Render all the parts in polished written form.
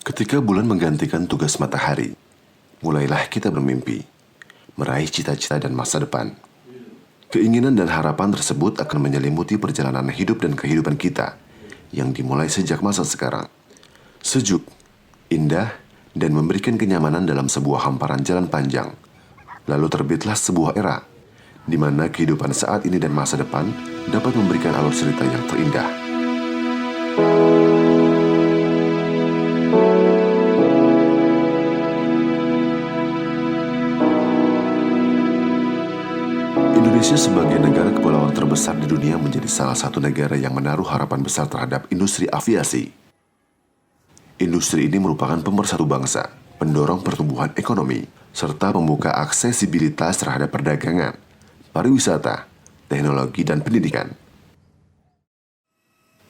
Ketika bulan menggantikan tugas matahari, mulailah kita bermimpi, meraih cita-cita dan masa depan. Keinginan dan harapan tersebut akan menyelimuti perjalanan hidup dan kehidupan kita yang dimulai sejak masa sekarang. Sejuk, indah, dan memberikan kenyamanan dalam sebuah hamparan jalan panjang. Lalu terbitlah sebuah era, di mana kehidupan saat ini dan masa depan dapat memberikan alur cerita yang terindah. Indonesia sebagai negara kepulauan terbesar di dunia menjadi salah satu negara yang menaruh harapan besar terhadap industri aviasi. Industri ini merupakan pemersatu bangsa, pendorong pertumbuhan ekonomi, serta membuka aksesibilitas terhadap perdagangan, pariwisata, teknologi, dan pendidikan.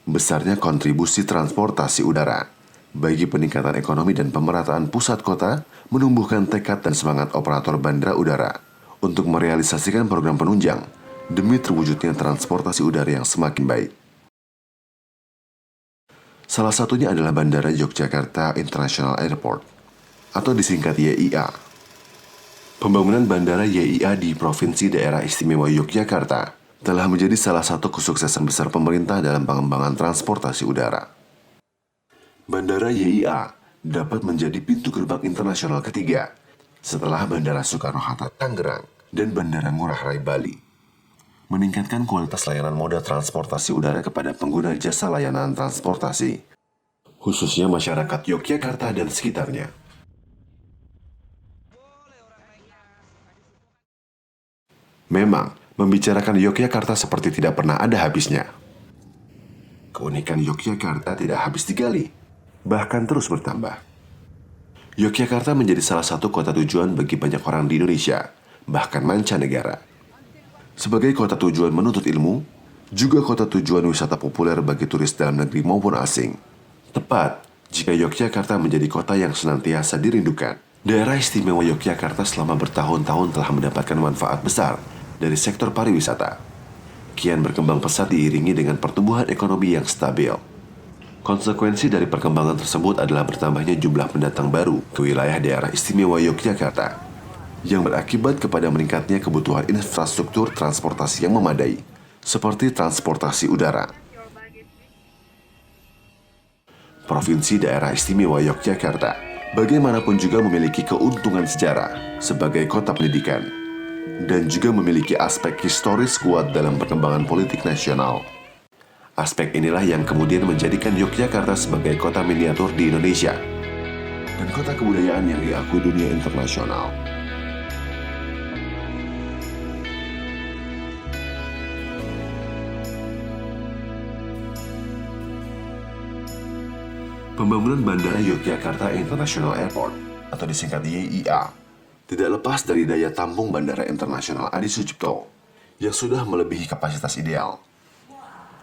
Besarnya kontribusi transportasi udara bagi peningkatan ekonomi dan pemerataan pusat kota menumbuhkan tekad dan semangat operator bandara udara untuk merealisasikan program penunjang demi terwujudnya transportasi udara yang semakin baik. Salah satunya adalah Bandara Yogyakarta International Airport, atau disingkat YIA. Pembangunan Bandara YIA di Provinsi Daerah Istimewa Yogyakarta telah menjadi salah satu kesuksesan besar pemerintah dalam pengembangan transportasi udara. Bandara YIA dapat menjadi pintu gerbang internasional ketiga setelah Bandara Soekarno-Hatta Tangerang dan Bandara Ngurah Rai Bali. Meningkatkan kualitas layanan moda transportasi udara kepada pengguna jasa layanan transportasi, khususnya masyarakat Yogyakarta dan sekitarnya. Memang, membicarakan Yogyakarta seperti tidak pernah ada habisnya. Keunikan Yogyakarta tidak habis digali, bahkan terus bertambah. Yogyakarta menjadi salah satu kota tujuan bagi banyak orang di Indonesia, bahkan mancanegara. Sebagai kota tujuan menuntut ilmu, juga kota tujuan wisata populer bagi turis dalam negeri maupun asing. Tepat jika Yogyakarta menjadi kota yang senantiasa dirindukan. Daerah Istimewa Yogyakarta selama bertahun-tahun telah mendapatkan manfaat besar dari sektor pariwisata. Kian berkembang pesat diiringi dengan pertumbuhan ekonomi yang stabil. Konsekuensi dari perkembangan tersebut adalah bertambahnya jumlah pendatang baru ke wilayah daerah istimewa Yogyakarta, yang berakibat kepada meningkatnya kebutuhan infrastruktur transportasi yang memadai, seperti transportasi udara. Provinsi Daerah Istimewa Yogyakarta bagaimanapun juga memiliki keuntungan sejarah sebagai kota pendidikan, dan juga memiliki aspek historis kuat dalam perkembangan politik nasional. Aspek inilah yang kemudian menjadikan Yogyakarta sebagai kota miniatur di Indonesia dan kota kebudayaan yang diakui dunia internasional. Pembangunan Bandara Yogyakarta International Airport, atau disingkat YIA, tidak lepas dari daya tampung Bandara Internasional Adi Sucipto yang sudah melebihi kapasitas ideal.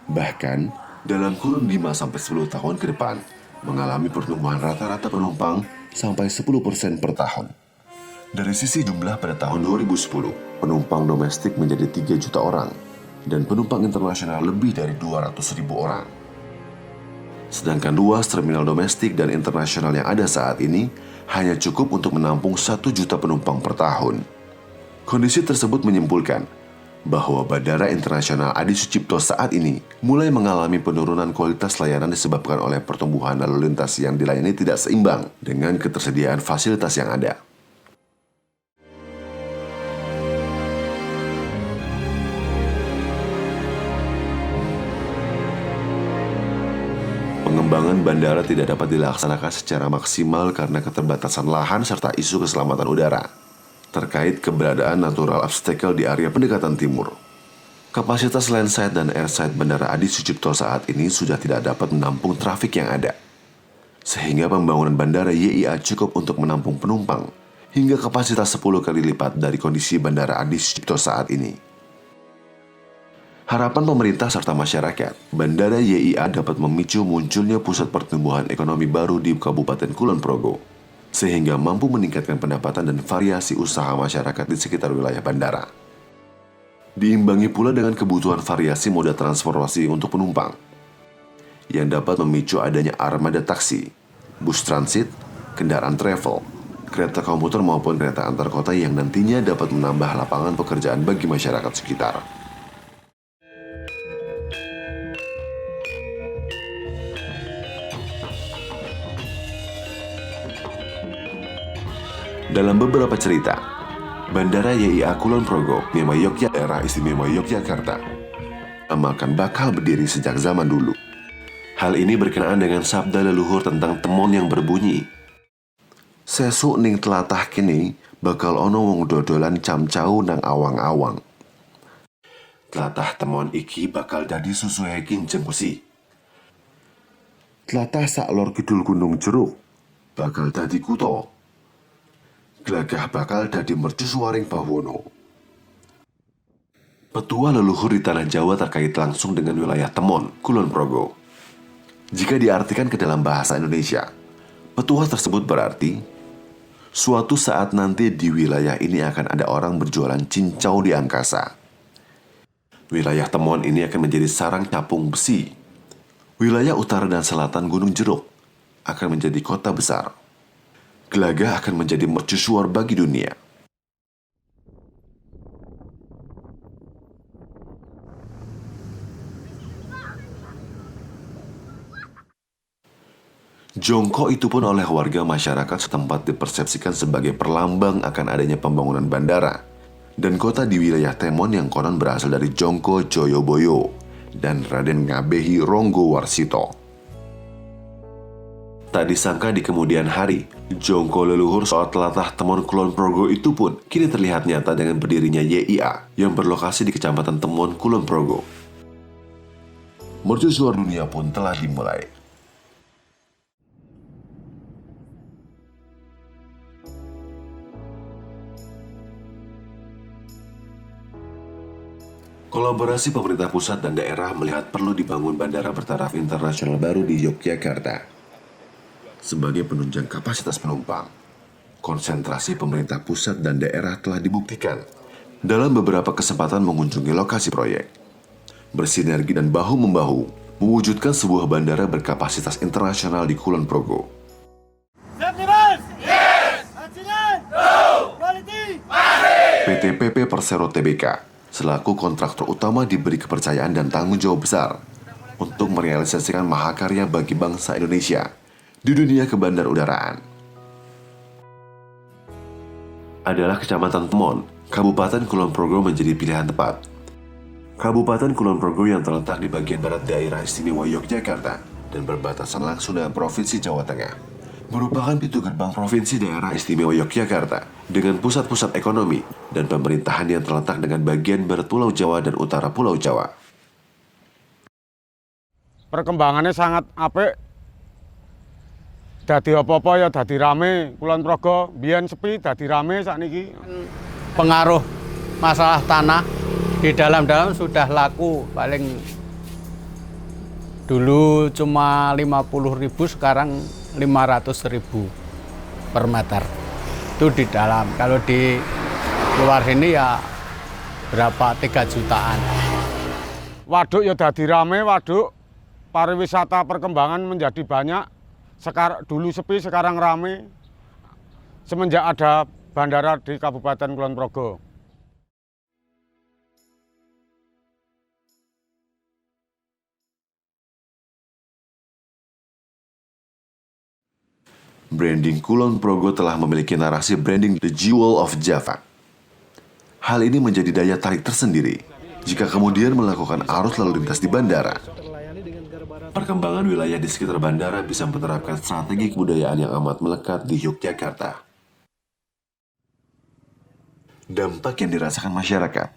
Bahkan, dalam kurun 5-10 tahun ke depan, mengalami pertumbuhan rata-rata penumpang sampai 10% per tahun. Dari sisi jumlah pada tahun 2010, penumpang domestik menjadi 3 juta orang, dan penumpang internasional lebih dari 200.000 orang. Sedangkan luas terminal domestik dan internasional yang ada saat ini hanya cukup untuk menampung 1 juta penumpang per tahun. Kondisi tersebut menyimpulkan bahwa Bandara Internasional Adi Sucipto saat ini mulai mengalami penurunan kualitas layanan disebabkan oleh pertumbuhan lalu lintas yang dilayani tidak seimbang dengan ketersediaan fasilitas yang ada. Pengembangan bandara tidak dapat dilaksanakan secara maksimal karena keterbatasan lahan serta isu keselamatan udara terkait keberadaan natural obstacle di area pendekatan timur. Kapasitas landside dan airside Bandara Adi Sucipto saat ini sudah tidak dapat menampung trafik yang ada, sehingga pembangunan Bandara YIA cukup untuk menampung penumpang hingga kapasitas 10 kali lipat dari kondisi Bandara Adi Sucipto saat ini. Harapan pemerintah serta masyarakat, Bandara YIA dapat memicu munculnya pusat pertumbuhan ekonomi baru di Kabupaten Kulon Progo, sehingga mampu meningkatkan pendapatan dan variasi usaha masyarakat di sekitar wilayah bandara. Diimbangi pula dengan kebutuhan variasi moda transportasi untuk penumpang, yang dapat memicu adanya armada taksi, bus transit, kendaraan travel, kereta komuter maupun kereta antar kota yang nantinya dapat menambah lapangan pekerjaan bagi masyarakat sekitar. Dalam beberapa cerita, Bandara YIA Kulon Progo, Mema Yogyakarta, daerah istimewa Yogyakarta, akan bakal berdiri sejak zaman dulu. Hal ini berkenaan dengan sabda leluhur tentang temon yang berbunyi, "Sesuk ning tlatah kene bakal ono wong dodolan camcau nang awang-awang. Tlatah temon iki bakal dadi susuhe kinjeng besi. Tlatah sak lor kidul Gunung Jeruk bakal dadi kutha. Glagah bakal dadi mercusuaring Bawono." Petua leluhur di tanah Jawa terkait langsung dengan wilayah Temon, Kulon Progo. Jika diartikan ke dalam bahasa Indonesia, petua tersebut berarti suatu saat nanti di wilayah ini akan ada orang berjualan cincau di angkasa. Wilayah Temon ini akan menjadi sarang capung besi. Wilayah utara dan selatan Gunung Jeruk akan menjadi kota besar. Glagah akan menjadi mercusuar bagi dunia. Jongkok itu pun oleh warga masyarakat setempat dipersepsikan sebagai perlambang akan adanya pembangunan bandara dan kota di wilayah Temon yang konon berasal dari Jongko Joyoboyo dan Raden Ngabehi Ronggo Warsito. Tak disangka di kemudian hari, jongko leluhur soal tlatah Temon Kulon Progo itu pun kini terlihat nyata dengan berdirinya YIA yang berlokasi di Kecamatan Temon Kulon Progo. Mercusuar dunia pun telah dimulai. Kolaborasi pemerintah pusat dan daerah melihat perlu dibangun bandara bertaraf internasional baru di Yogyakarta. Sebagai penunjang kapasitas penumpang, konsentrasi pemerintah pusat dan daerah telah dibuktikan dalam beberapa kesempatan mengunjungi lokasi proyek. Bersinergi dan bahu-membahu mewujudkan sebuah bandara berkapasitas internasional di Kulon Progo. PT PP Persero Tbk selaku kontraktor utama diberi kepercayaan dan tanggung jawab besar untuk merealisasikan mahakarya bagi bangsa Indonesia di dunia kebandarudaraan. Adalah Kecamatan Temon, Kabupaten Kulon Progo menjadi pilihan tepat. Kabupaten Kulon Progo yang terletak di bagian barat daerah istimewa Yogyakarta dan berbatasan langsung dengan Provinsi Jawa Tengah, merupakan pintu gerbang Provinsi Daerah Istimewa Yogyakarta dengan pusat-pusat ekonomi dan pemerintahan yang terletak dengan bagian barat Pulau Jawa dan utara Pulau Jawa. Perkembangannya sangat apik. Dadi apa-apa ya dadi rame Kulon Progo, biyen sepi dadi rame sakniki. Pengaruh masalah tanah di dalam-dalam sudah laku, paling dulu cuma 50.000, sekarang 500.000 per meter. Itu di dalam. Kalau di luar sini ya berapa, 3 jutaan. Waduk ya dadi rame, waduk pariwisata perkembangan menjadi banyak. Sekarang dulu sepi, sekarang rame. Semenjak ada bandara di Kabupaten Kulon Progo. Branding Kulon Progo telah memiliki narasi branding The Jewel of Java. Hal ini menjadi daya tarik tersendiri jika kemudian melakukan arus lalu lintas di bandara. Perkembangan wilayah di sekitar bandara bisa menerapkan strategi kebudayaan yang amat melekat di Yogyakarta. Dampak yang dirasakan masyarakat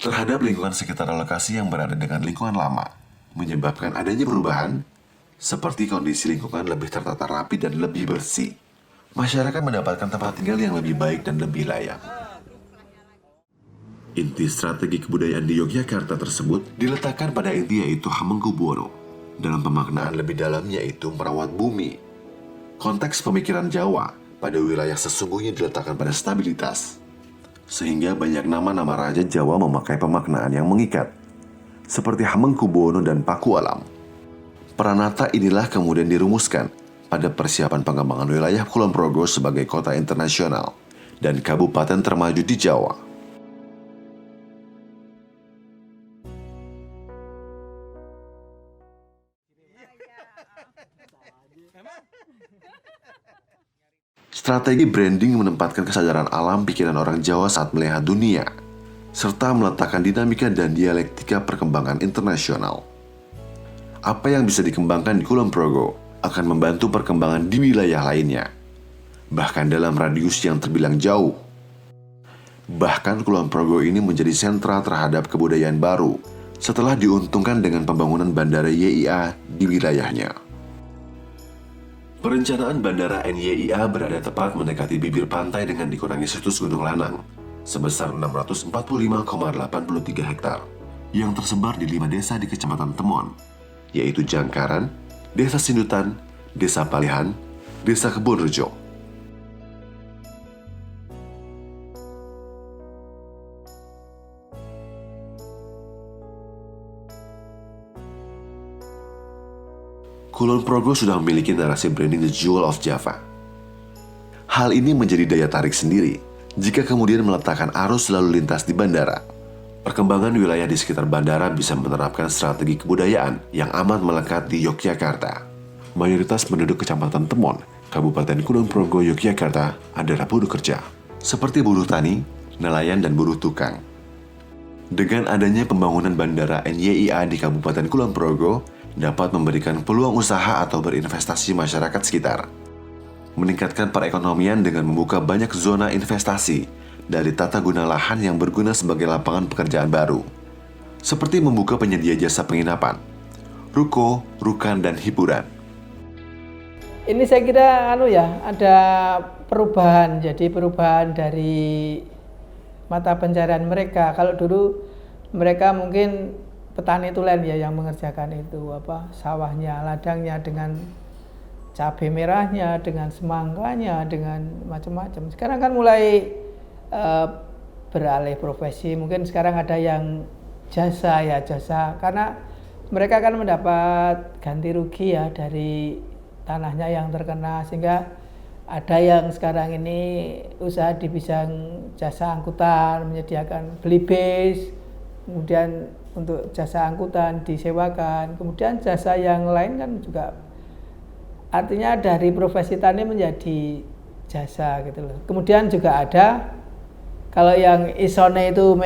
terhadap lingkungan sekitar lokasi yang berada dengan lingkungan lama menyebabkan adanya perubahan, seperti kondisi lingkungan lebih tertata rapi dan lebih bersih. Masyarakat mendapatkan tempat tinggal yang lebih baik dan lebih layak. Inti strategi kebudayaan di Yogyakarta tersebut diletakkan pada inti yaitu Hamengkubuwono. Dalam pemaknaan lebih dalam yaitu merawat bumi. Konteks pemikiran Jawa pada wilayah sesungguhnya diletakkan pada stabilitas. Sehingga banyak nama-nama raja Jawa memakai pemaknaan yang mengikat, seperti Hamengkubuwono dan Paku Alam. Pranata inilah kemudian dirumuskan pada persiapan pengembangan wilayah Kulon Progo sebagai kota internasional dan kabupaten termaju di Jawa. Strategi branding menempatkan kesadaran alam pikiran orang Jawa saat melihat dunia, serta meletakkan dinamika dan dialektika perkembangan internasional. Apa yang bisa dikembangkan di Kulon Progo akan membantu perkembangan di wilayah lainnya, bahkan dalam radius yang terbilang jauh. Bahkan Kulon Progo ini menjadi sentra terhadap kebudayaan baru setelah diuntungkan dengan pembangunan Bandara YIA di wilayahnya. Perencanaan Bandara NYIA berada tepat mendekati bibir pantai dengan dikurangi situs Gunung Lanang sebesar 645,83 hektar yang tersebar di 5 desa di Kecamatan Temon, yaitu Jangkaran, Desa Sindutan, Desa Palihan, Desa Kebonrejo. Kulon Progo sudah memiliki narasi branding The Jewel of Java. Hal ini menjadi daya tarik sendiri jika kemudian meletakkan arus lalu lintas di bandara. Perkembangan wilayah di sekitar bandara bisa menerapkan strategi kebudayaan yang amat melekat di Yogyakarta. Mayoritas penduduk Kecamatan Temon, Kabupaten Kulon Progo, Yogyakarta adalah buruh kerja, seperti buruh tani, nelayan, dan buruh tukang. Dengan adanya pembangunan Bandara NYIA di Kabupaten Kulon Progo, dapat memberikan peluang usaha atau berinvestasi masyarakat sekitar, meningkatkan perekonomian dengan membuka banyak zona investasi dari tata guna lahan yang berguna sebagai lapangan pekerjaan baru, seperti membuka penyedia jasa penginapan, ruko, rukan, dan hiburan. Ini saya kira ada perubahan, jadi perubahan dari mata pencarian mereka. Kalau dulu mereka mungkin petani tulen ya yang mengerjakan itu, sawahnya, ladangnya dengan cabai merahnya, dengan semangkanya, dengan macam-macam. Sekarang kan mulai beralih profesi, mungkin sekarang ada yang jasa, karena mereka kan mendapat ganti rugi ya dari tanahnya yang terkena, sehingga ada yang sekarang ini usaha di bidang jasa angkutan, menyediakan beli bis, kemudian untuk jasa angkutan disewakan, kemudian jasa yang lain kan juga, artinya dari profesi tani menjadi jasa gitu loh. Kemudian juga ada, kalau yang isone itu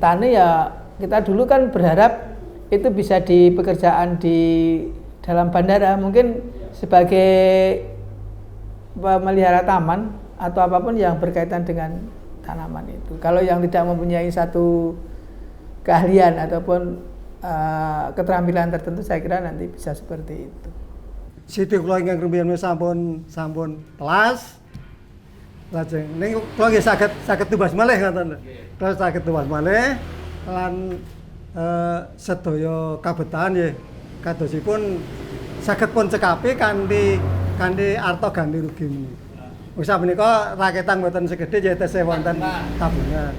tani ya, kita dulu kan berharap itu bisa di pekerjaan di dalam bandara, mungkin sebagai pemelihara taman atau apapun yang berkaitan dengan tanaman itu. Kalau yang tidak mempunyai satu keahlian ataupun keterampilan tertentu, saya kira nanti bisa seperti itu. Siti kula ingkang rumiyin sampun telas. Lajeng ning kula nggih saged tumbas malih ngoten. Kula saged tumbas malih lan sedaya kabetan nggih kadosipun saged pun cekapi kanthi arta ganti rugi. Wis menika raketan mboten segede ya tesih wonten tabungan.